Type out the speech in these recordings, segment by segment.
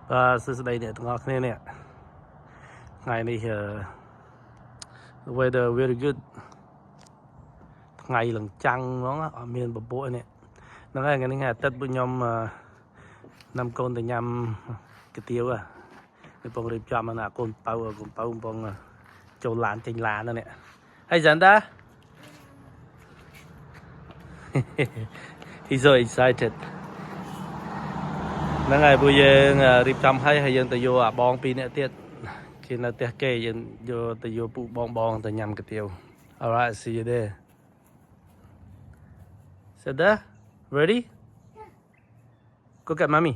Since đây nè, tụi nghe nè. Ngày này the weather very good. Ngày lần trăng nó ở miền Bắc Bộ nè. Nó là ngày này Tết bên nhóm năm con từ nhằm cái tiêu à. Cái bông rịp chạm là con bông châu lán chanh lá nữa nè. Hay dẫn ta? He's so excited. Nó ngày bây giờ rịp chạm hay dân từ vô bong pi nè tiết. Khi nào tiết kê dân vô từ vô phụ bong từ nhằm cái tiêu. Alright, see you there. Said that? Ready? Go get mommy.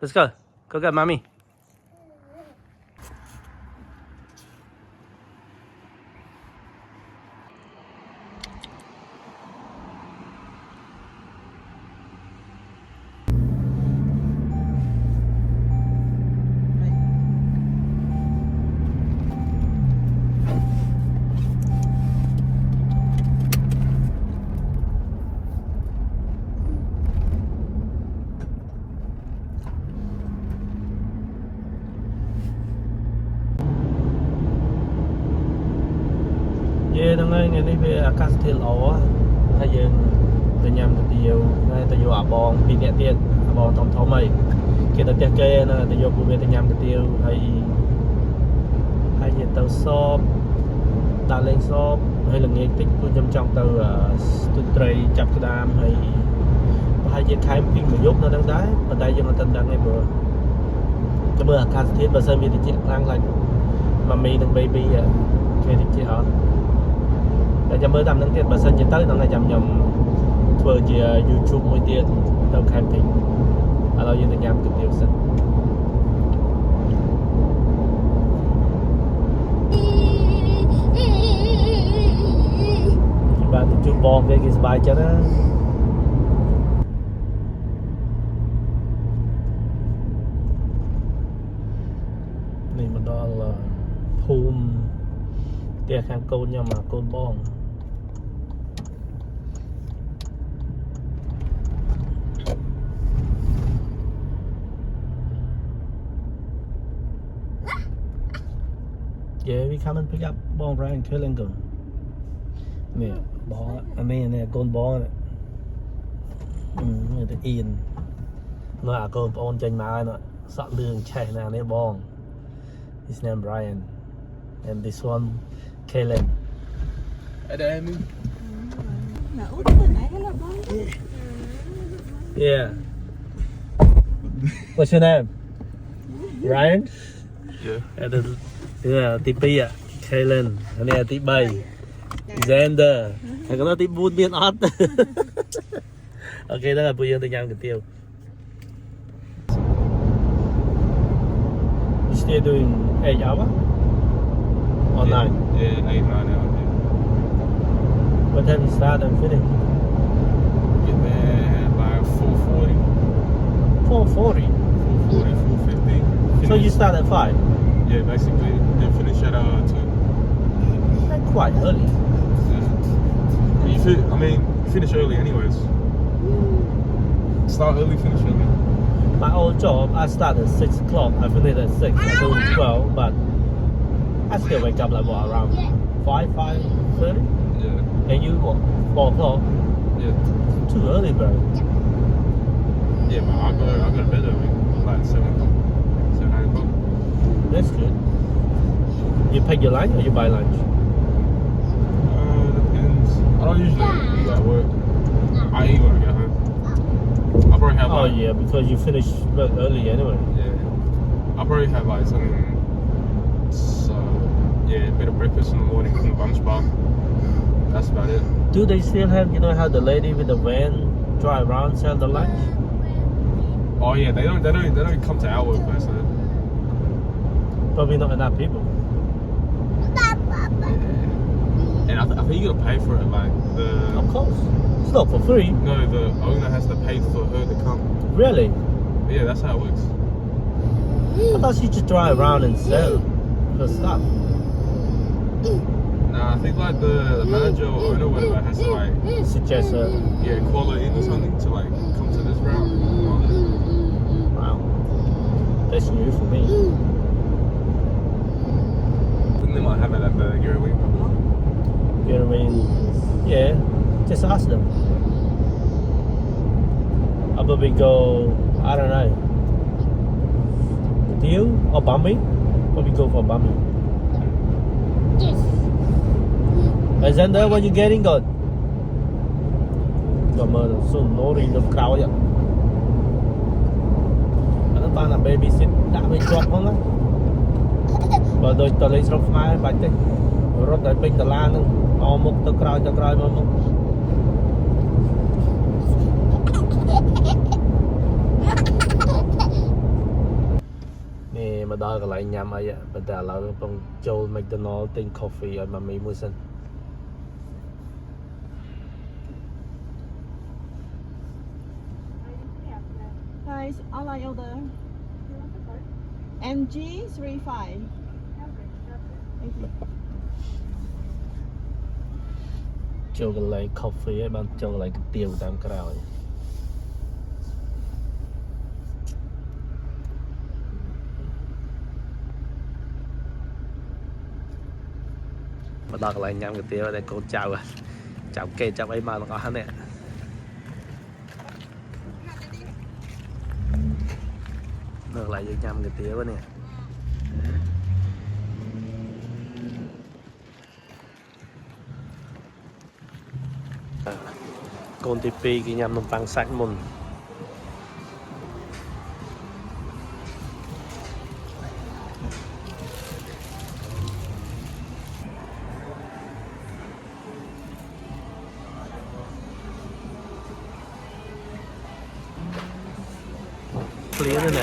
Let's go. Go get mommy. Đang ngày này về các thị lỗ hay dân từ nhằm từ nhiều ngay từ vô bong bị nhẹ tiền bong thông mày kia từ tiết kê là từ vô về từ nhằm từ tiêu hay dân tàu shop đã lên shop hay là nghe tích của nhâm trong tàu tuần tây chập cái đam hay dân khai một phim dục nó đang đái và đây dân tân đang nghe bữa cho bữa các thị bữa sớm đi thì chuyện đang lạnh mà mình đang baby cái thì hả để cho mới tầm năng tiết bà sân chỉ tới nó ngay chậm nhầm vừa chỉ YouTube mỗi tiết tao khai phim ở đâu như thế nhằm từ tiêu sân bà từ chút bom về cái bài cho nó này mà đó là phun tiết khang côn nhưng mà côn bom Yeah, we come and pick up ball right in Killingham. Nè, ball, anh nè, con ball nè. Người ta in. Nó là con ball trên má nó, sọt lương chạy nào nè ball. His name Brian, and this one, Kalen. Ada Amy. Yeah. What's your name? Ryan? Yeah. Yeah, tí pi à, Kalen, anh này tí 3, Xander, thằng nó tí 4 biên ớt. Ok, đó là bây giờ tôi nhắm cái tiêu. You still doing 8 hours? Or 9? Yeah, 8, 9 hours. Yeah. What time you start and finish? Get there by 4:40. 4:40? 4:40, 4:50. So you start at 5? Yeah, basically, then finish at 2. That's quite early. Yeah. You finish early anyways. Start early, finish early. My old job, I start at 6 o'clock, I finish at 6, I do 12, but I still wake up like what, around 5:30? Yeah. And you what, 4 o'clock? Yeah. Too early, bro. Yeah, but I go to bed early, like 7 o'clock, 7, 9 o'clock. That's good. You pack your lunch or you buy lunch? Depends. I don't usually eat at work. I eat when I get home. I'll probably have Oh yeah, because you finish early anyway. Yeah. I'll probably have like something. A bit of breakfast in the morning from the lunch bar. That's about it. Do they still have, you know how the lady with the van drive around sell the lunch? Oh yeah, they don't come to our workplace though. Probably not enough people. Yeah. And I think you gotta pay for it, like the. Of course. It's not for free. No, the owner has to pay for her to come. Really? Yeah, that's how it works. I thought she just drive around and sell her stuff. Nah, I think like the manager or owner, whatever, has to like Suggest her. call her in or something to like come to this route. Wow. but we go, I don't know, Deal or Bambi? But we go for Bambi. Yes. Alexander, what you getting good? Come on, so no in the crowd. Nó toàn là babysit đã bị chọc không á. Và đôi tờ lấy sọc mai bạch đấy. Rồi tới pin tờ la nữa. Ở một tờ crowd mà một. Nè mà đòi cái lại nhằm ấy ạ. Bây giờ là bằng Joe McDonald tên coffee ở mà mình mua xin. Guys, online order. MG35. Thank you. Joe cái lại coffee ấy bằng Joe lại cái tiêu tam crowd ấy. Mà đọc lại nhằm cái tiêu này cô chào à. Chào kê chào ấy mà nó có hắn nè. Ngược lại với nhằm cái tiêu nè. Con tivi cái nhằm nông tăng sạch môn. Clear nữa nè.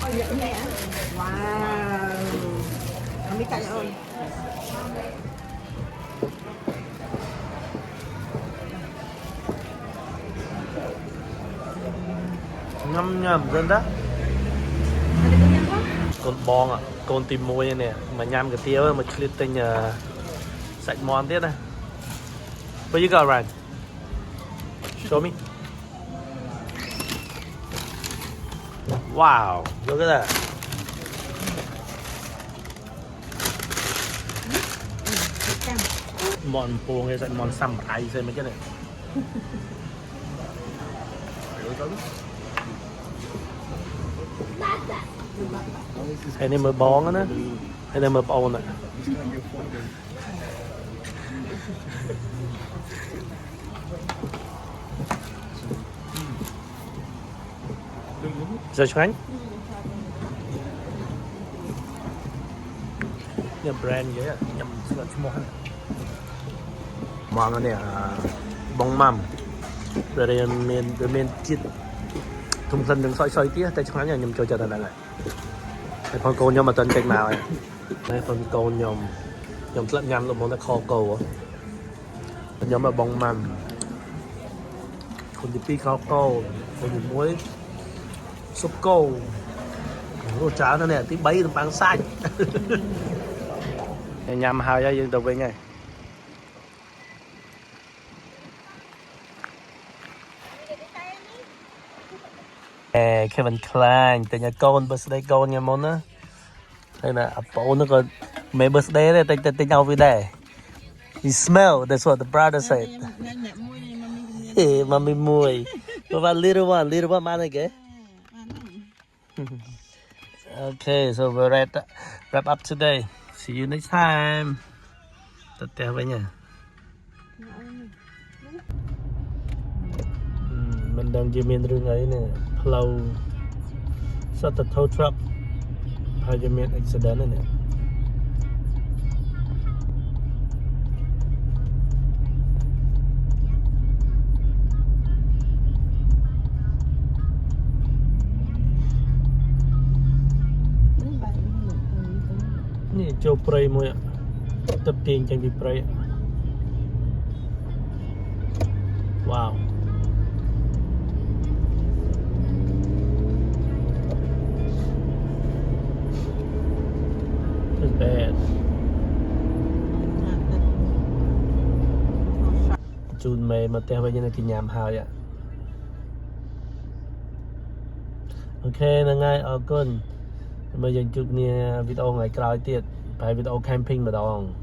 Oh, dạ nè. Wow. Mấy cạnh ơi. Nhâm dân đó. Con bong à, con tìm môi nè, mà nhâm cái tiêu mà clear tinh sạch mòn tiết này. Where you go, Ryan? Show me. Wow, look at that. Mòn puông hay mòn xăm ai xem mấy cái này. Hay nên mới bón á, hay nên mới bón nè. Giờ Khánh. Cái brand vậy á, nhầm là món. Món này bông mầm. Rồi đây men chít. Thùng thân đừng soi tía, tại Khánh là nhầm cho đây lại. Cái con cô nhom mà tên kênh màu ấy. Đây con cô nhom lẫn nhầm luôn món là kho cô á. Nhom là bông mầm. Con tivi kho cô, con muối. Súp cô. Rô cháo nó nè, tí bấy nó bán xanh. Nhằm hào cho dân tộc về ngay. Kevin Klein, tên nhà con birthday con nhà môn á. Đây là bố nó còn mấy birthday đấy, tên nhau về đây. You smell, that's what the brother said. Hey, mommy mùi. What about little one man again? Okay, so we'll wrap up today. See you next time. Tất cả với nha. Mình đang di miền rừng ấy nè, flow, sao the tow truck, hay di miền accident này nè. Nè châu prey mùi ạ, tập tiền chẳng bị prey ạ. Wow. It's bad. Chun mê mà theo bây giờ là cái nhàm hào vậy. Ok, là ngay ở con. Bây giờ chụp nè video ngày cày tiệt, phải video camping mà đong.